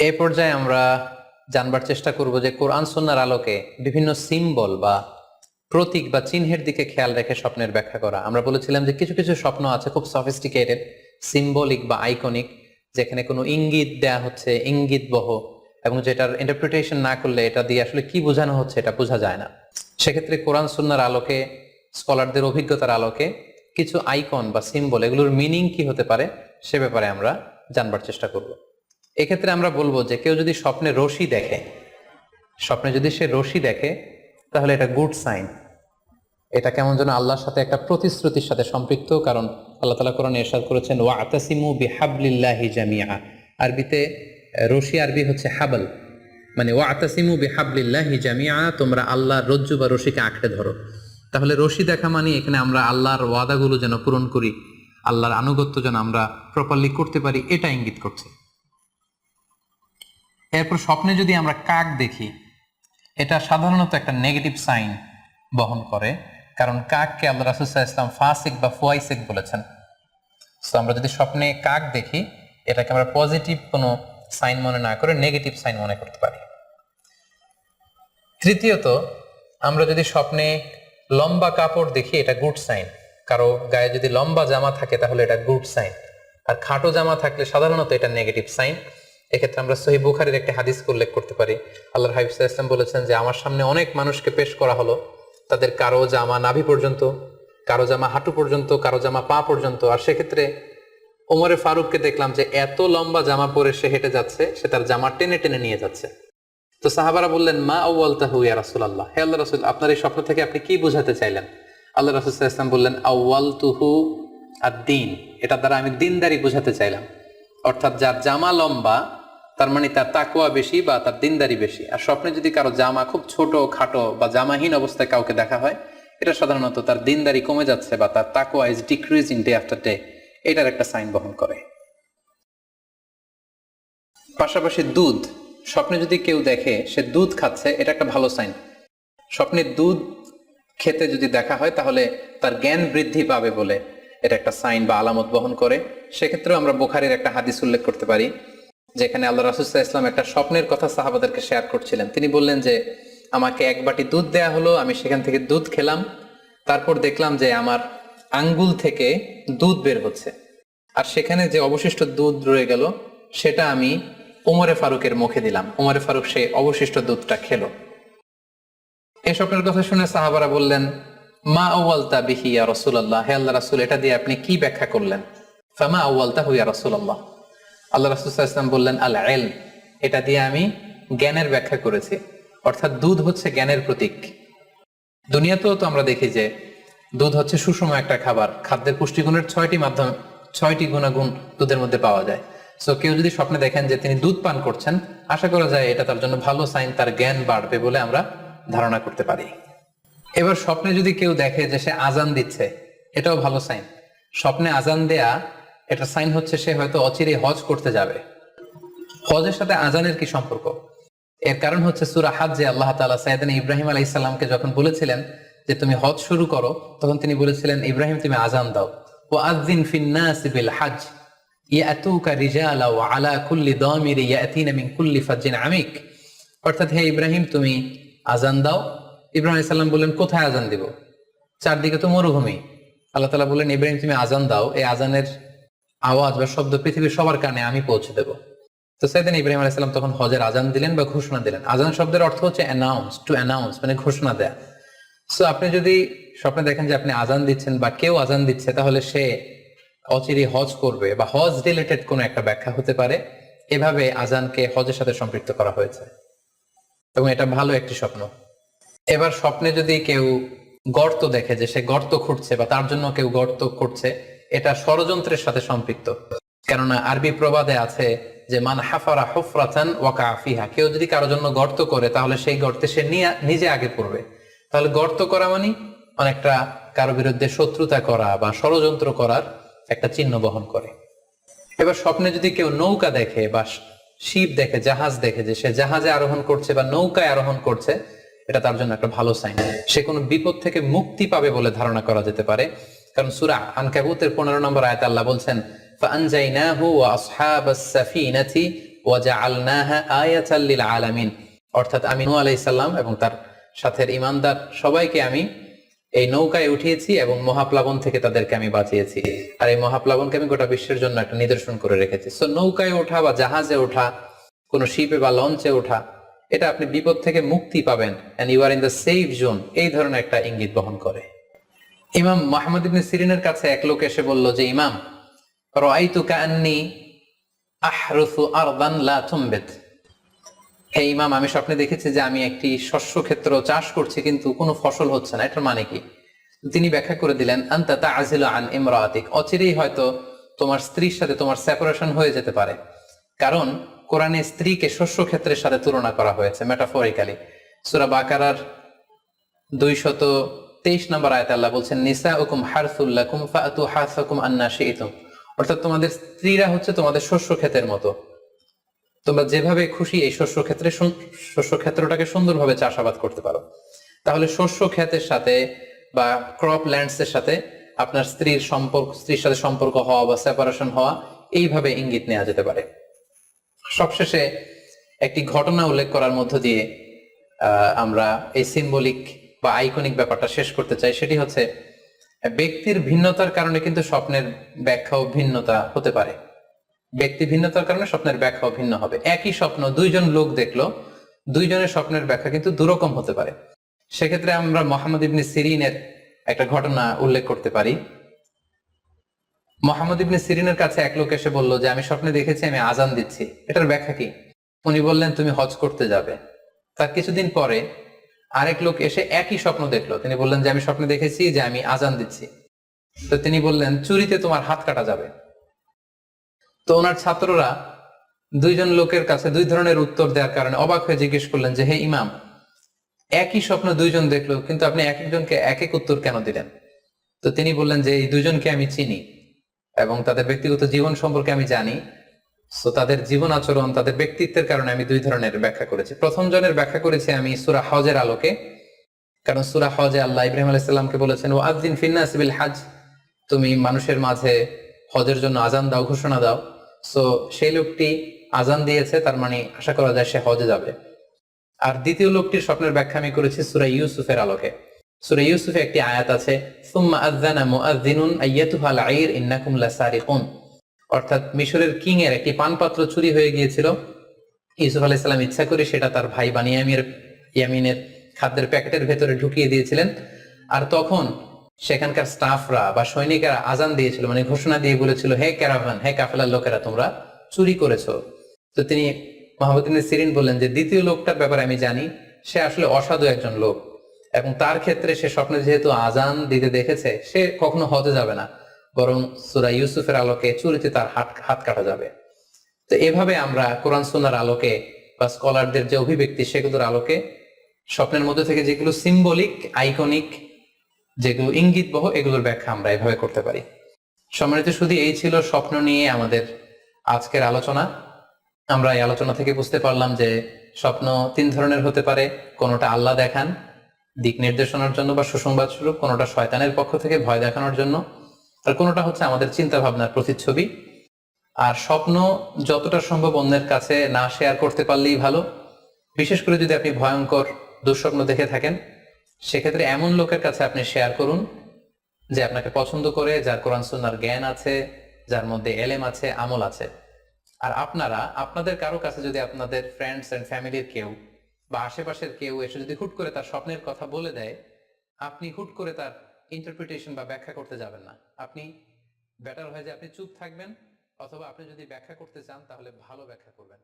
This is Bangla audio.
এই পর্যায়ে আমরা জানবার চেষ্টা করব যে কোরআন সুন্নাহর আলোকে বিভিন্ন সিম্বল বা প্রতীক বা চিহ্নের দিকে খেয়াল রেখে স্বপ্নের ব্যাখ্যা করা। আমরা বলেছিলাম যে কিছু কিছু স্বপ্ন আছে খুব সফিস্টিকেটেড, সিম্বলিক বা আইকনিক, যেখানে কোনো ইঙ্গিত দেয়া হচ্ছে, ইঙ্গিত বহ, এবং যেটার ইন্টারপ্রিটেশন না করলে এটা দিয়ে আসলে কি বোঝানো হচ্ছে এটা বোঝা যায় না। সেক্ষেত্রে কোরআন সুন্নাহর আলোকে, স্কলারদের অভিজ্ঞতার আলোকে কিছু আইকন বা সিম্বল, এগুলোর মিনিং কি হতে পারে সে ব্যাপারে আমরা জানবার চেষ্টা করব। এক্ষেত্রে আমরা বলবো যে কেউ যদি স্বপ্নে রশি দেখে, স্বপ্নে যদি সে রশি দেখে তাহলে এটা গুড সাইন। এটা কেমন যেন আল্লাহর সাথে একটা প্রতিশ্রুতির সাথে সম্পৃক্ত, কারণ আল্লাহ তাআলা কোরআনে ইরশাদ করেছেন ওয়াতাসিমু বিহাবলিল্লাহি জামিআ। আরবিতে রশি আরবি হচ্ছে হাবল, মানে ওয়াতাসিমু বিহাবলিল্লাহি জামিআ, তোমরা আল্লাহর রজ্জু বা রশিকে আঁকড়ে ধরো। তাহলে রশি দেখা মানে এখানে আমরা আল্লাহর ওয়াদাগুলো যেন পূরণ করি, আল্লাহর আনুগত্য যেন আমরা প্রপারলি করতে পারি, এটা ইঙ্গিত করছে। এরপর স্বপ্নে যদি আমরা কাক দেখি, এটা সাধারণত একটা নেগেটিভ সাইন বহন করে, কারণ কাককে আল্লাহ রাসূল সাল্লাল্লাহু আলাইহি ওয়াসাল্লাম ফাসিক বা ফুয়াইসিক বলেছেন। সো আমরা যদি স্বপ্নে কাক দেখি, এটাকে আমরা পজিটিভ কোনো সাইন মনে না করে নেগেটিভ সাইন মনে করতে পারি। তৃতীয়ত, আমরা যদি স্বপ্নে লম্বা কাপড় দেখি, এটা গুড সাইন। কারো গায়ে যদি লম্বা জামা থাকে তাহলে এটা গুড সাইন, আর খাটো জামা থাকলে সাধারণত এটা নেগেটিভ সাইন। এক্ষেত্রে আমরা সহিহ বুখারীর একটা হাদিস উল্লেখ করতে পারি। আল্লাহর হাবিব সাল্লাল্লাহু আলাইহি ওয়াসাল্লাম বলেছেন যে আমার সামনে অনেক মানুষকে পেশ করা হলো, তাদের কারো জামা নাভি পর্যন্ত, কারো জামা হাঁটু পর্যন্ত, কারো জামা পা পর্যন্ত। আর সেক্ষেত্রে ওমরে ফারুককে দেখলাম যে এত লম্বা জামা পরে সে হেঁটে যাচ্ছে, সে তার জামা টেনে টেনে নিয়ে যাচ্ছে। তো সাহাবারা বললেন মা আউয়ালতাহু ইয়া রাসূলুল্লাহ, হে আল্লাহর রাসূল, আপনার এই স্বপ্ন থেকে আপনি কি বোঝাতে চাইলেন? আল্লাহ রাসূল সাল্লাল্লাহু আলাইহি ওয়াসাল্লাম বললেন আউয়ালতুহু আদ-দীন, এটা দ্বারা আমি দিনদারি বোঝাতে চাইলাম। অর্থাৎ যার জামা লম্বা তার মানে তার তাকওয়া বেশি বা তার দিনদারি বেশি। আর স্বপ্নে যদি কারো জামা খুব ছোট খাটো বা জামাহীন অবস্থায় কাউকে দেখা হয়, এটা সাধারণত তার দিনদারি কমে যাচ্ছে বা তার তাকওয়া is decreasing day after day, এটার একটা সাইন বহন করে। পাশাপাশি দুধ, স্বপ্নে যদি কেউ দেখে সে দুধ খাচ্ছে, এটা একটা ভালো সাইন। স্বপ্নে দুধ খেতে যদি দেখা হয় তাহলে তার জ্ঞান বৃদ্ধি পাবে বলে এটা একটা সাইন বা আলামত বহন করে। সেক্ষেত্রেও আমরা বুখারীর একটা হাদিস উল্লেখ করতে পারি, যেখানে আল্লাহ রাসূল সাল্লাল্লাহু আলাইহি ওয়াসাল্লাম একটা স্বপ্নের কথা সাহাবাদেরকে শেয়ার করছিলেন। তিনি বললেন যে আমাকে এক বাটি দুধ দেয়া হলো, আমি সেখান থেকে দুধ খেলাম, তারপর দেখলাম যে আমার আঙ্গুল থেকে দুধ বের হচ্ছে, আর সেখানে যে অবশিষ্ট দুধ রয়ে গেল সেটা আমি ওমরে ফারুকের মুখে দিলাম। ওমরে ফারুক সেই অবশিষ্ট দুধটা খেলো। এই স্বপ্নের কথা শুনে সাহাবারা বললেন মা আউয়ালতা বিহি ইয়া রাসূলুল্লাহ, হে আল্লাহর রাসূল, এটা দিয়ে আপনি কি ব্যাখ্যা করলেন? ফামা আউয়ালতাহু ইয়া রাসূলুল্লাহ, আল্লাহ রাসূল সাল্লাল্লাহু আলাইহি ওয়াসাল্লাম বললেন আল ইলম, এটা দিয়ে আমি জ্ঞানের ব্যাখ্যা করেছি। অর্থাৎ দুধ হচ্ছে জ্ঞানের প্রতীক। দুনিয়াতেও তো আমরা দেখি যে দুধ হচ্ছে সুষম একটা খাবার, খাদ্যের পুষ্টিগুণের 6টি গুণাগুণ দুধের মধ্যে পাওয়া যায়। সো কেউ যদি স্বপ্নে দেখেন যে তিনি দুধ পান করছেন, আশা করা যায় এটা তার জন্য ভালো সাইন, তার জ্ঞান বাড়বে বলে আমরা ধারণা করতে পারি। এবার স্বপ্নে যদি কেউ দেখে যে সে আজান দিচ্ছে, এটাও ভালো সাইন। স্বপ্নে আজান দেয়া, এটা সাইন হচ্ছে সে হয়তো অচিরে হজ করতে যাবে। হজের সাথে আজানের কি সম্পর্ক? এর কারণ হচ্ছে সূরা হজ্জে আল্লাহ তাআলা সাইয়েদনা ইব্রাহিম আলাইহিস সালামকে যখন বলেছিলেন যে তুমি হজ শুরু করো, তখন তিনি বলেছিলেন ইব্রাহিম তুমি আজান দাও, ওয়াআযিন ফিন নাসি বিল হজ ইয়াতুকা রিজালা ওয়া আলা কুল্লি দামির ইয়াতিনা মিন কুল্লি ফাজ্জিন আমিক। অর্থাৎ হে ইব্রাহিম তুমি আজান দাও। ইব্রাহিম আলাইহিস সালাম বললেন কোথায় আজান দিব? চারদিকে তো মরুভূমি। আল্লাহ তাআলা বললেন ইব্রাহিম তুমি আজান দাও, এই আজানের আওয়াজ বা শব্দ পৃথিবীর সবার কানে আমি পৌঁছে দেব। তো সাইয়েদনা ইব্রাহিম আলাইহিস সালাম তখন হজের আজান দিলেন বা ঘোষণা দিলেন। আজান শব্দের অর্থ হচ্ছে অ্যানাউন্স, টু অ্যানাউন্স, মানে ঘোষণা দেয়া। সো আপনি যদি স্বপ্নে দেখেন যে আপনি আজান দিচ্ছেন বা কেউ আজান দিচ্ছে, তাহলে সে অচিরে হজ করবে বা হজ রিলেটেড কোনো একটা ব্যাখ্যা হতে পারে। এভাবে আজানকে হজের সাথে সম্পৃক্ত করা হয়েছে এবং এটা ভালো একটি স্বপ্ন। এবার স্বপ্নে যদি কেউ গর্ত দেখে যে সে গর্ত খুঁড়ছে বা তার জন্য কেউ গর্ত করছে, এটা ষড়যন্ত্রের সাথে সম্পৃক্ত। কেননা আরবি প্রবাদে আছে যে মান হাফারা হুফরাতান ওয়াকা ফিহা, কেউ যদি কারোর জন্য গর্ত করে তাহলে সেই গর্তে সে নিজে আগে পড়বে। তাহলে গর্ত করা মানে অনেকটা কারো বিরুদ্ধে শত্রুতা করা বা ষড়যন্ত্র করার একটা চিহ্ন বহন করে। এবার স্বপ্নে যদি কেউ নৌকা দেখে বা শিপ দেখে, জাহাজ দেখে, যে সে জাহাজে আরোহণ করছে বা নৌকায় আরোহণ করছে, এটা তার জন্য একটা ভালো সাইন। সে কোনো বিপদ থেকে মুক্তি পাবে বলে ধারণা করা যেতে পারে। কারণ সূরা আনকাবুতের 15 নম্বর আয়াতে আল্লাহ বলছেন ফাআনজাইনাহু ওয়া আসহাবাস সাফিনাতি ওয়াজআলনাহা আয়াতাল লিল আলামিন, অর্থাৎ আমি নূহ আলাইহিস সালাম এবং তার সাথের ঈমানদার সবাইকে আমি এই নৌকায় উঠিয়েছি এবং মহাপ্লাবন থেকে তাদেরকে আমি বাঁচিয়েছি। আর এই মহাপ্লাবনকে আমি গোটা বিশ্বের জন্য একটা নিদর্শন করে রেখেছি। সো নৌকায় ওঠা বা জাহাজে ওঠা, কোন শিপে বা লঞ্চে ওঠা, এটা আপনি বিপদ থেকে মুক্তি পাবেন, and you are in the safe zone, এই ধরনের একটা ইঙ্গিত বহন করে। ইমাম মুহাম্মদ ইবনে সিরিনের কাছে এক লোক এসে বলল যে, ইমাম, রাআইতু কাআন্নী আহরুসু আরদান লা তুমবিত, হে ইমাম, আমি স্বপ্নে দেখেছি যে আমি একটি শস্য ক্ষেত্র চাষ করছি কিন্তু কোনো ফসল হচ্ছে না, এটার মানে কি? তিনি ব্যাখ্যা করে দিলেন, আনতা তা'জিলু আন ইমরাতিক, অচিরেই হয়তো তোমার স্ত্রীর সাথে তোমার সেপারেশন হয়ে যেতে পারে। কারণ কোরআনে স্ত্রীকে শস্য ক্ষেত্রের সাথে তুলনা করা হয়েছে মেটাফরিক্যালি। সূরা বাকারার 223 নম্বর আয়াতে আল্লাহ বলছেন, নিসাউকুম হারসুল লাকুম ফাআতু হারসাকুম আন্না শি'তুম, অর্থাৎ তোমাদের স্ত্রীরা হচ্ছে তোমাদের শস্য ক্ষেতের মতো, তোমরা যেভাবে খুশি এই শস্য ক্ষেত্রটাকে সুন্দরভাবে চাষাবাদ করতে পারো। তাহলে শস্য ক্ষেতের সাথে বা ক্রপ ল্যান্ডস এর সাথে আপনার স্ত্রীর সাথে সম্পর্ক হওয়া বা সেপারেশন হওয়া, এইভাবে ইঙ্গিত নেওয়া যেতে পারে। সবশেষে একটি ঘটনা উল্লেখ করার মধ্য দিয়ে আমরা এই সিম্বলিক বা আইকনিক ব্যাপারটা শেষ করতে চাই। সেটি হচ্ছে, ব্যক্তির ভিন্নতার কারণে কিন্তু স্বপ্নের ব্যাখ্যাও ভিন্নতা হতে পারে। ব্যক্তি ভিন্নতার কারণে স্বপ্নের ব্যাখ্যাও ভিন্ন হবে। একই স্বপ্ন দুইজন লোক দেখলো, দুইজনের স্বপ্নের ব্যাখ্যা কিন্তু দুরকম হতে পারে। সেক্ষেত্রে আমরা মুহাম্মদ ইবনে সিরিনের একটা ঘটনা উল্লেখ করতে পারি। মুহাম্মদ ইবনে সিরিনের কাছে এক লোক এসে বলল যে, আমি স্বপ্নে দেখেছি আমি আজান দিচ্ছি, এটার ব্যাখ্যা কি? উনি বললেন, তুমি হজ করতে যাবে। তার কিছুদিন পরে আরেক লোক এসে একই স্বপ্ন দেখলো, তিনি বললেন যে, আমি স্বপ্নে দেখেছি যে আমি আজান দিচ্ছি। তো তিনি বললেন, চুরিতে তোমার হাত কাটা যাবে। তো ওনার ছাত্ররা দুইজন লোকের কাছে দুই ধরনের উত্তর দেওয়ার কারণে অবাক হয়ে জিজ্ঞেস করলেন যে, হে ইমাম, একই স্বপ্ন দুইজন দেখলো কিন্তু আপনি এক একজনকে এক এক উত্তর কেন দিলেন? তো তিনি বললেন যে, এই দুইজনকে আমি চিনি এবং তাদের ব্যক্তিগত জীবন সম্পর্কে আমি জানি। সো তাদের জীবন আচরণ, তাদের ব্যক্তিত্বের কারণে আমি দুই ধরনের ব্যাখ্যা করেছি। প্রথম জনের ব্যাখ্যা করেছি আমি সূরা হজের আলোকে, কারণ সূরা হজে আল্লাহ ইব্রাহিম আলাইহিস সালামকে বলেছেন, ওয়া আযযিন ফিন-নাসি বিল হজ, তুমি মানুষের মাঝে হজের জন্য আজান দাও, ঘোষণা দাও। সো সেই লোকটি আজান দিয়েছে, তার মানে আশা করা যায় সে হজে যাবে। আর দ্বিতীয় লোকটির স্বপ্নের ব্যাখ্যা আমি করেছি সূরা ইউসুফের আলোকে। সূরা ইউসুফে একটি আয়াত আছে, সুম্মা আযানা মুআযযিনুন আইয়াতুহাল আইর ইন্নাকুম লাসারিকুন, অর্থাৎ মিশরের কিং এর একটি পানপাত্র চুরি হয়ে গিয়েছিল। ইউসুফ আলাইহিস সালাম ইচ্ছা করে সেটা তার ভাই ইয়ামিনের খাদ্যের প্যাকেটের ভেতরে ঢুকিয়ে দিয়েছিলেন। আর তখন সেখানকার স্টাফরা বা সৈনিকেরা আজান দিয়েছিল, মানে ঘোষণা দিয়ে বলেছিল, হে ক্যারাভান, হে কাফেলার লোকেরা, তোমরা চুরি করেছো। তো তিনি মুহাম্মদ ইবনে সিরিন বললেন যে, দ্বিতীয় লোকটার ব্যাপারে আমি জানি, সে আসলে অসাধু একজন লোক এবং তার ক্ষেত্রে সে স্বপ্নে যেহেতু আজান দিতে দেখেছে, সে কখনো হজে যাবে না, বরং সূরা ইউসুফের আলোকে চুরিতে তার হাত কাটা যাবে। তো এভাবে আমরা কোরআন সুন্নাহর আলোকে বা স্কলারদের যে অভিব্যক্তি, সেগুলোর আলোকে স্বপ্নের মধ্যে থেকে যেগুলো সিম্বলিক, আইকনিক, যেগুলো ইঙ্গিত বহ, এগুলোর ব্যাখ্যা আমরা এভাবে করতে পারি। সম্মানিত শুধু এই ছিল স্বপ্ন নিয়ে আমাদের আজকের আলোচনা। আমরা এই আলোচনা থেকে বুঝতে পারলাম যে স্বপ্ন তিন ধরনের হতে পারে। কোনোটা আল্লাহ দেখান দিক নির্দেশনার জন্য বা সুসংবাদ স্বরূপ, কোনোটা শয়তানের পক্ষ থেকে ভয় দেখানোর জন্য, আর কোনোটা হচ্ছে আমাদের চিন্তা ভাবনার প্রতিচ্ছবি। আর স্বপ্ন যতটা সম্ভব অন্যের কাছে না শেয়ার করতে পারলেই ভালো। বিশেষ করে যদি আপনি ভয়ঙ্কর দুঃস্বপ্ন দেখে থাকেন, সেক্ষেত্রে এমন লোকের কাছে আপনি শেয়ার করুন যে আপনাকে পছন্দ করে, যার কোরআন সুন্নাহর জ্ঞান আছে, যার মধ্যে এলেম আছে, আমল আছে। আর আপনাদের কারো কাছে যদি আপনাদের ফ্রেন্ডস এন্ড ফ্যামিলির কেউ বা আশেপাশের কেউ এসে যদি হুট করে তার স্বপ্নের কথা বলে দেয়, আপনি হুট করে তার ইন্টারপ্রিটেশন বা ব্যাখ্যা করতে যাবেন না। আপনি বেটার হয় যে আপনি চুপ থাকবেন, অথবা আপনি যদি ব্যাখ্যা করতে চান তাহলে ভালো ব্যাখ্যা করবেন।